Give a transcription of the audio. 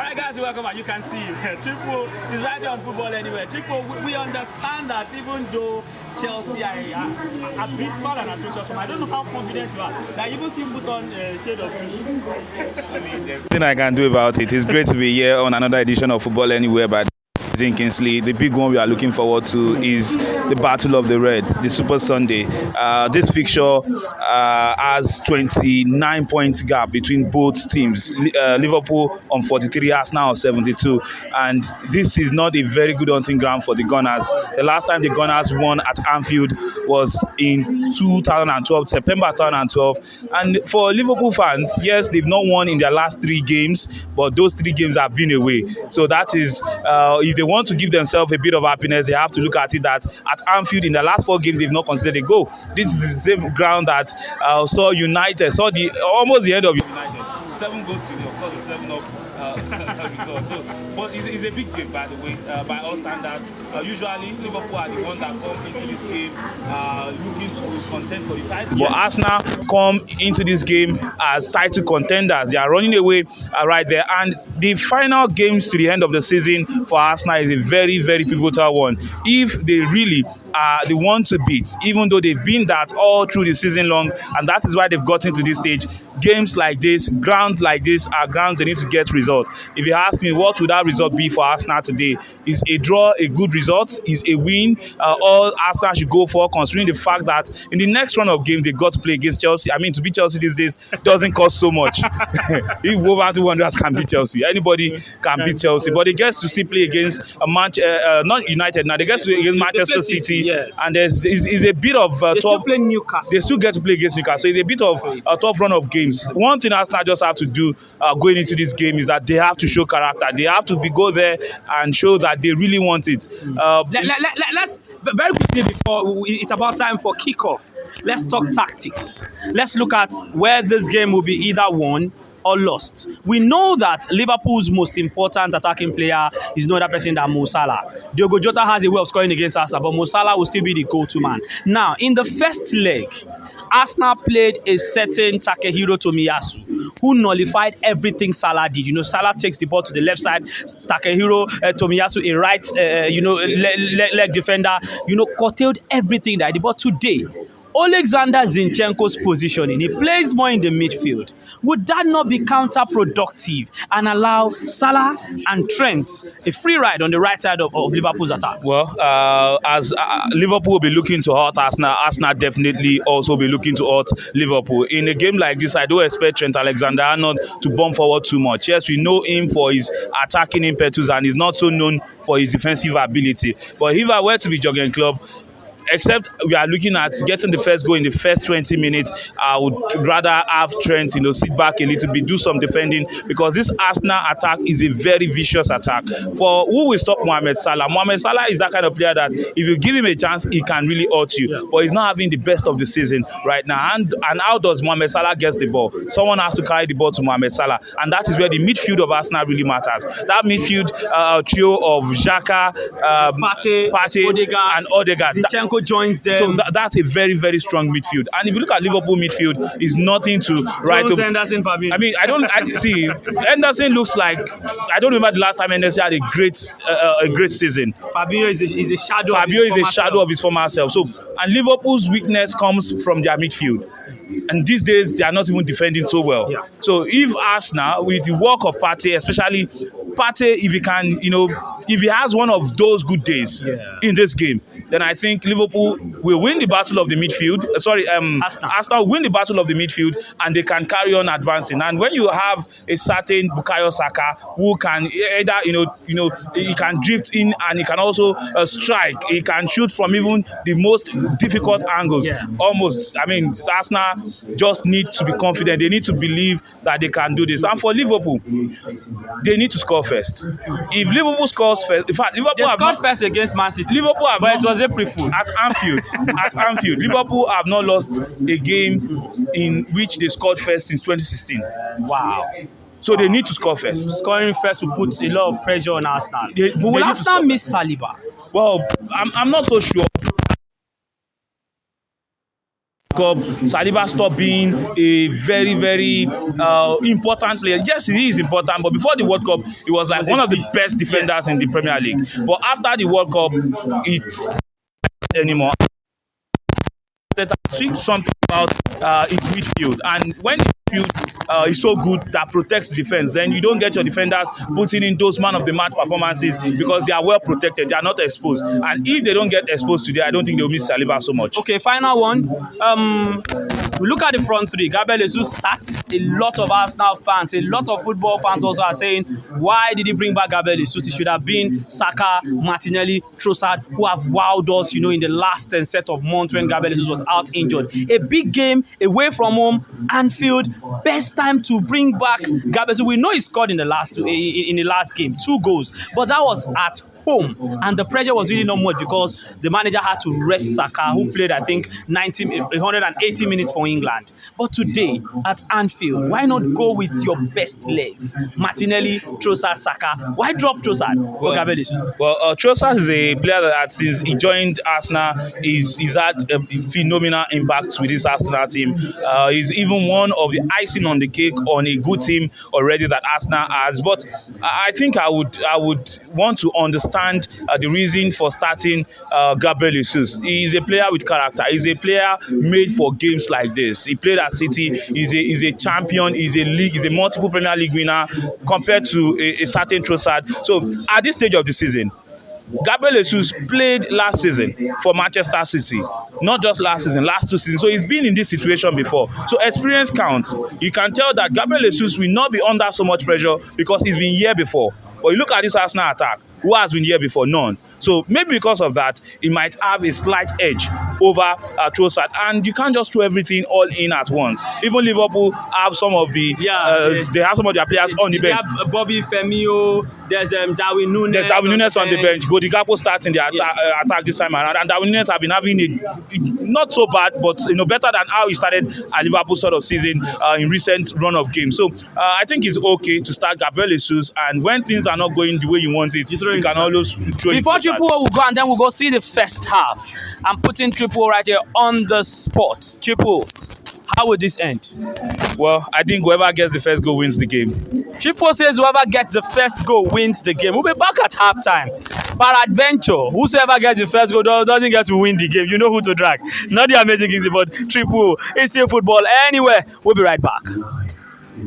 Alright guys, welcome back. You can see Triple is right there on Football Anywhere. Triple, we understand that even though Chelsea are abysmal and atrocious, I don't know how confident you are. That you even see put on shade of green. I mean, there's nothing I can do about it. It's great to be here on another edition of Football Anywhere by Kingsley. The big one we are looking forward to is the Battle of the Reds, the Super Sunday. This fixture has 29 point gap between both teams. Liverpool on 43, Arsenal on 72, and this is not a very good hunting ground for the Gunners. The last time the Gunners won at Anfield was in 2012, September 2012, and for Liverpool fans, yes, they've not won in their last 3 games, but those 3 games have been away. So that is, if they want to give themselves a bit of happiness, they have to look at it that at Anfield in the last 4 games they've not considered a goal. This is the same ground that saw almost the end of United. 7 goals to 0, of course, the 7-up result. So, but it's a big game, by the way, by all standards. Usually, Liverpool are the ones that come into this game looking to contend for the title. But Arsenal come into this game as title contenders. They are running away right there. And the final games to the end of the season for Arsenal is a very, very pivotal one. If they really are the one to beat, even though they've been that all through the season long, and that is why they've gotten to this stage. Games like this, ground like this are grounds they need to get results. If you ask me, what would that result be for Arsenal today? Is a draw a good result? Is a win all Arsenal should go for, considering the fact that in the next round of games they got to play against Chelsea? I mean, to beat Chelsea these days doesn't cost so much. If Wolverhampton Wanderers can beat Chelsea, anybody can beat Chelsea. But they get to still play against a match, not United now. They get to play against Manchester City, yes. And there's a bit of they still play Newcastle. They still get to play against Newcastle. So it's a bit of a tough run of games. One thing Arsenal just have to do going into this game is that they have to show character. They have to go there and show that they really want it. Let's very quickly before it's about time for kickoff. Let's talk tactics. Let's look at where this game will be either won or lost. We know that Liverpool's most important attacking player is no other person than Mo Salah. Diogo Jota has a way of scoring against Arsenal, but Mo Salah will still be the go-to man. Now, in the first leg, Arsenal played a certain Takehiro Tomiyasu, who nullified everything Salah did. You know, Salah takes the ball to the left side. Takehiro Tomiyasu, a right, leg defender, curtailed everything that he did. But today, Alexander Zinchenko's positioning, he plays more in the midfield. Would that not be counterproductive and allow Salah and Trent a free ride on the right side of Liverpool's attack? Well, as Liverpool will be looking to hurt Arsenal, Arsenal definitely also be looking to hurt Liverpool. In a game like this, I don't expect Trent Alexander-Arnold to bomb forward too much. Yes, we know him for his attacking impetus and he's not so known for his defensive ability. But if I were to be Jurgen Klopp, except we are looking at getting the first goal in the first 20 minutes, I would rather have Trent, sit back a little bit, do some defending, because this Arsenal attack is a very vicious attack. For who will stop Mohamed Salah? Mohamed Salah is that kind of player that if you give him a chance, he can really hurt you. Yeah. But he's not having the best of the season right now. And how does Mohamed Salah get the ball? Someone has to carry the ball to Mohamed Salah, and that is where the midfield of Arsenal really matters. That midfield trio of Xhaka, Partey, Odegaard, and Odegaard. Zinchenko joins them. So that's a very, very strong midfield. And if you look at Liverpool midfield, is nothing to write home. Henderson, Fabinho. I mean, see. Henderson looks like, I don't remember the last time Henderson had a great season. Fabinho is a shadow. Fabinho is a shadow of his former self. So, and Liverpool's weakness comes from their midfield. And these days, they are not even defending so well. Yeah. So if Arsenal, with the work of Partey, especially Partey, if he can, if he has one of those good days in this game, then I think Liverpool will win the battle of the midfield. Arsenal win the battle of the midfield, and they can carry on advancing. And when you have a certain Bukayo Saka who can either, he can drift in and he can also strike. He can shoot from even the most difficult angles. Yeah. Almost, I mean, Arsenal just need to be confident. They need to believe that they can do this. And for Liverpool, they need to score first. If Liverpool scores first, in fact, Liverpool scored first against Man City. Liverpool have but it was April at Anfield. Liverpool have not lost a game in which they scored first since 2016. Wow. So they need to score first. Scoring first will put a lot of pressure on Arsenal. Will Arsenal miss Saliba? Well, I'm not so sure. Cup, Saliba stopped being a very, very important player. Yes, he is important, but before the World Cup, he was like one of the best defenders in the Premier League. But after the World Cup, it's anymore. That tweaked something about its midfield, and when the midfield is so good that protects defense, then you don't get your defenders putting in those man of the match performances because they are well protected, they are not exposed. And if they don't get exposed today, I don't think they'll miss Saliba so much. Okay, final one. We look at the front three. Gabriel Jesus starts. A lot of Arsenal fans, a lot of football fans also are saying, why did he bring back Gabriel Jesus? It should have been Saka, Martinelli, Trossard, who have wowed us, in the last set of months when Gabriel Jesus was out injured. A big game away from home, Anfield. Best time to bring back Gabriel Jesus. We know he scored in the last game, 2 goals, but that was at home, and the pressure was really not much because the manager had to rest Saka, who played I think 180 minutes for England. But today at Anfield, why not go with your best legs? Martinelli, Trossard, Saka. Why drop Trossard for Gabriel Jesus? Well, Trossard is a player that since he joined Arsenal, he's had a phenomenal impact with this Arsenal team. He's even one of the icing on the cake on a good team already that Arsenal has. But I think I would want to understand the reason for starting Gabriel Jesus. He is a player with character. He's a player made for games like this. He played at City. He's a champion. He's a multiple Premier League winner compared to a certain Trossard. So at this stage of the season, Gabriel Jesus played last season for Manchester City. Not just last season, last 2 seasons. So he's been in this situation before. So experience counts. You can tell that Gabriel Jesus will not be under so much pressure because he's been here before. But you look at this Arsenal attack. Who has been here before? None. So maybe because of that, he might have a slight edge over Trossard. And you can't just throw everything all in at once. Even Liverpool have some of the they have some of their players on the bench. Have Bobby Firmino. There's Darwin Núñez. There's Darwin Núñez on the bench. Godi Gakpo starting the attack this time around, and Darwin Núñez have been having a not so bad, but better than how he started at Liverpool sort of season in recent run of games. So I think it's okay to start Gabriel Jesus, and when things are not going the way you want it, you can always throw it. Before Triple O will go, and then we'll go see the first half. I'm putting Triple O right here on the spot. Triple O, how would this end? Well, I think whoever gets the first goal wins the game. Triple says whoever gets the first goal wins the game. We'll be back at halftime. Peradventure, whosoever gets the first goal doesn't get to win the game. You know who to drag. Not the Amazing Kings, but Triple. It's still football anywhere. We'll be right back.